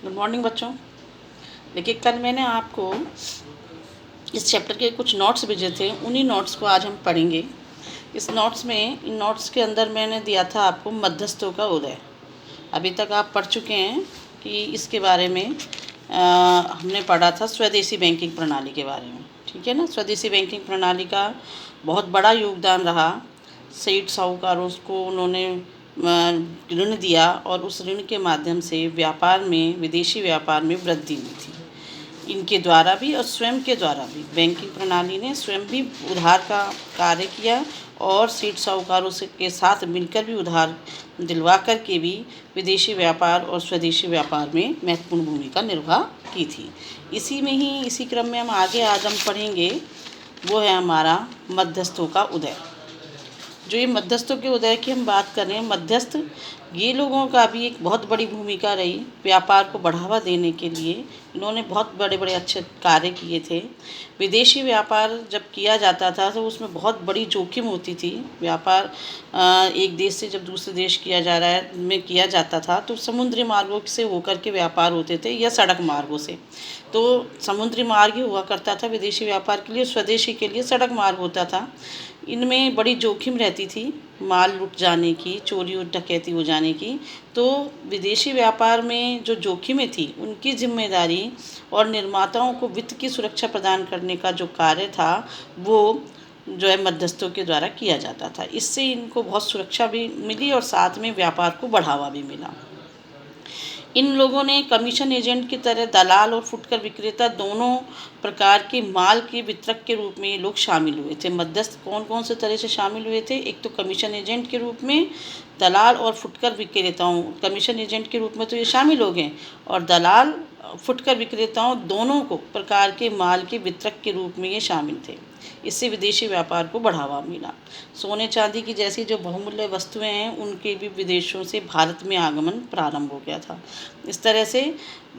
Good morning बच्चों। देखिए, कल मैंने आपको इस चैप्टर के कुछ नोट्स भेजे थे, उन्हीं नोट्स को आज हम पढ़ेंगे। इन नोट्स के अंदर मैंने दिया था आपको मध्यस्थों का उदय। अभी तक आप पढ़ चुके हैं कि इसके बारे में हमने पढ़ा था स्वदेशी बैंकिंग प्रणाली के बारे में, ठीक है ना। स्वदेशी बैंकिंग प्रणाली का बहुत बड़ा योगदान रहा। सेठ साहूकारों को उन्होंने ऋण दिया और उस ऋण के माध्यम से विदेशी व्यापार में वृद्धि हुई थी। इनके द्वारा भी और स्वयं के द्वारा भी बैंकिंग प्रणाली ने स्वयं भी उधार का कार्य किया और सेठ साहूकारों से के साथ मिलकर भी उधार दिलवा कर के भी विदेशी व्यापार और स्वदेशी व्यापार में महत्वपूर्ण भूमिका निर्वाह की थी। इसी क्रम में आज हम पढ़ेंगे, वो है हमारा मध्यस्थों का उदय। जो ये मध्यस्थों के उदय की हम बात कर रहे हैं, मध्यस्थ ये लोगों का भी एक बहुत बड़ी भूमिका रही व्यापार को बढ़ावा देने के लिए। इन्होंने बहुत बड़े बड़े अच्छे कार्य किए थे। विदेशी व्यापार जब किया जाता था तो उसमें बहुत बड़ी जोखिम होती थी। व्यापार एक देश से जब दूसरे देश किया जाता था तो समुद्री मार्गों से होकर के व्यापार होते थे या सड़क मार्गों से। तो समुद्री मार्ग ही हुआ करता था विदेशी व्यापार के लिए, स्वदेशी के लिए सड़क मार्ग होता था। इनमें बड़ी जोखिम रहती थी, माल लुट जाने की, चोरी और डकैती हो जाने की। तो विदेशी व्यापार में जो जोखिमें थी उनकी जिम्मेदारी और निर्माताओं को वित्त की सुरक्षा प्रदान करने का जो कार्य था वो जो है मध्यस्थों के द्वारा किया जाता था। इससे इनको बहुत सुरक्षा भी मिली और साथ में व्यापार को बढ़ावा भी मिला। इन लोगों ने कमीशन एजेंट की तरह दलाल और फुटकर विक्रेता दोनों प्रकार के माल के वितरक के रूप में ये लोग शामिल हुए थे। मध्यस्थ कौन कौन से तरह से शामिल हुए थे? एक तो कमीशन एजेंट के रूप में, दलाल और फुटकर विक्रेताओं, कमीशन एजेंट के रूप में तो ये शामिल हो गए, और दलाल फुटकर विक्रेताओं दोनों को प्रकार के माल के वितरक के रूप में ये शामिल थे। इससे विदेशी व्यापार को बढ़ावा मिला। सोने चांदी की जैसी जो बहुमूल्य वस्तुएं हैं उनके भी विदेशों से भारत में आगमन प्रारंभ हो गया था। इस तरह से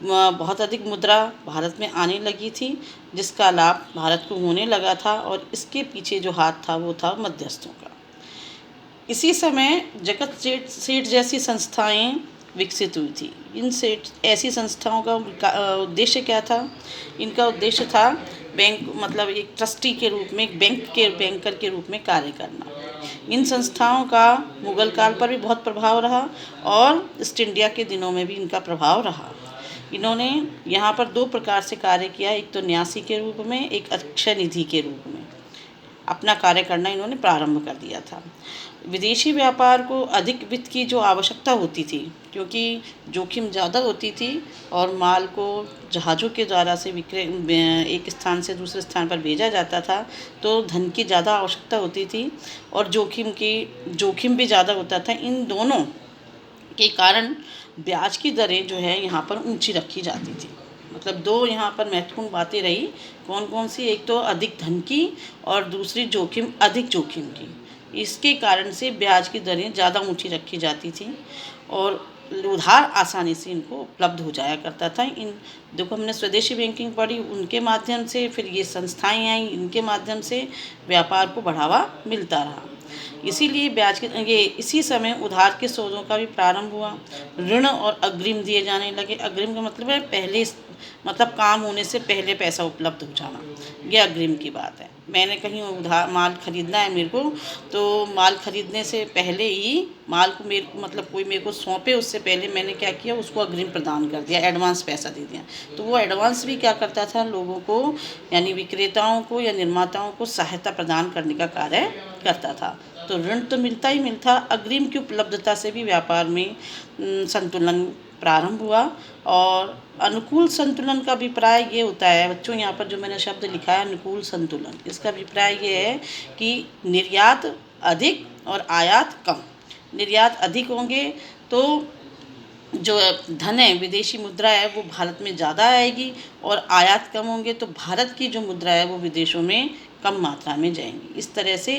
बहुत अधिक मुद्रा भारत में आने लगी थी, जिसका लाभ भारत को होने लगा था, और इसके पीछे जो हाथ था वो था मध्यस्थों का। इसी समय जगत सेठ जैसी संस्थाएं विकसित हुई थी। इन सेठ ऐसी संस्थाओं का उद्देश्य क्या था? इनका उद्देश्य था मतलब एक ट्रस्टी के रूप में, एक बैंकर के रूप में कार्य करना। इन संस्थाओं का मुगल काल पर भी बहुत प्रभाव रहा और ईस्ट इंडिया के दिनों में भी इनका प्रभाव रहा। इन्होंने यहाँ पर दो प्रकार से कार्य किया, एक तो न्यासी के रूप में, एक अक्षय निधि के रूप में अपना कार्य करना इन्होंने प्रारंभ कर दिया था। विदेशी व्यापार को अधिक वित्त की जो आवश्यकता होती थी, क्योंकि जोखिम ज़्यादा होती थी और माल को जहाज़ों के द्वारा से एक स्थान से दूसरे स्थान पर भेजा जाता था, तो धन की ज़्यादा आवश्यकता होती थी और जोखिम भी ज़्यादा होता था। इन दोनों के कारण ब्याज की दरें जो है यहाँ पर ऊंची रखी जाती थी। मतलब दो यहाँ पर महत्वपूर्ण बातें रही। कौन कौन सी? एक तो अधिक धन की और दूसरी अधिक जोखिम की। इसके कारण से ब्याज की दरें ज़्यादा ऊंची रखी जाती थी और उधार आसानी से इनको उपलब्ध हो जाया करता था। देखो, हमने स्वदेशी बैंकिंग पढ़ी, उनके माध्यम से फिर ये संस्थाएं आई, इनके माध्यम से व्यापार को बढ़ावा मिलता रहा। इसीलिए इसी समय उधार के सौदों का भी प्रारंभ हुआ। ऋण और अग्रिम दिए जाने लगे। अग्रिम का मतलब है काम होने से पहले पैसा उपलब्ध हो जाना, ये अग्रिम की बात है। मैंने कहीं उधार माल खरीदना है मेरे को, तो माल खरीदने से पहले ही माल को कोई मेरे को सौंपे उससे पहले मैंने क्या किया, उसको अग्रिम प्रदान कर दिया, एडवांस पैसा दे दिया। तो वो एडवांस भी क्या करता था, लोगों को यानी विक्रेताओं को या निर्माताओं को सहायता प्रदान करने का कार्य करता था। तो ऋण तो मिलता ही मिलता, अग्रिम की उपलब्धता से भी व्यापार में संतुलन प्रारंभ हुआ। और अनुकूल संतुलन का अभिप्राय ये होता है बच्चों, यहाँ पर जो मैंने शब्द लिखा है अनुकूल संतुलन, इसका अभिप्राय ये है कि निर्यात अधिक और आयात कम। निर्यात अधिक होंगे तो जो धन है, विदेशी मुद्रा है, वो भारत में ज़्यादा आएगी, और आयात कम होंगे तो भारत की जो मुद्रा है वो विदेशों में कम मात्रा में जाएंगी। इस तरह से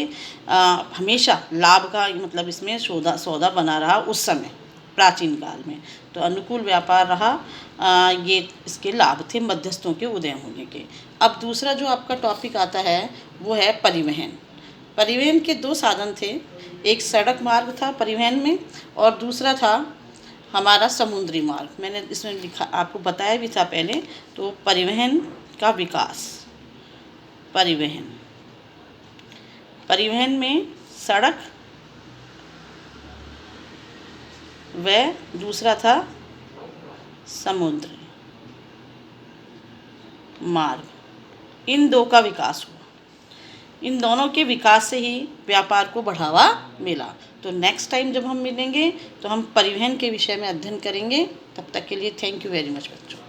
हमेशा लाभ का मतलब इसमें सौदा बना रहा उस समय प्राचीन काल में। तो अनुकूल व्यापार रहा। ये इसके लाभ थे मध्यस्थों के उदय होने के। अब दूसरा जो आपका टॉपिक आता है वो है परिवहन। परिवहन के दो साधन थे, एक सड़क मार्ग था परिवहन में और दूसरा था हमारा समुद्री मार्ग, मैंने इसमें लिखा आपको बताया भी था पहले। तो परिवहन का विकास, परिवहन में सड़क व दूसरा था समुद्र मार्ग, इन दो का विकास हुआ। इन दोनों के विकास से ही व्यापार को बढ़ावा मिला। तो नेक्स्ट टाइम जब हम मिलेंगे तो हम परिवहन के विषय में अध्ययन करेंगे। तब तक के लिए थैंक यू वेरी मच बच्चों।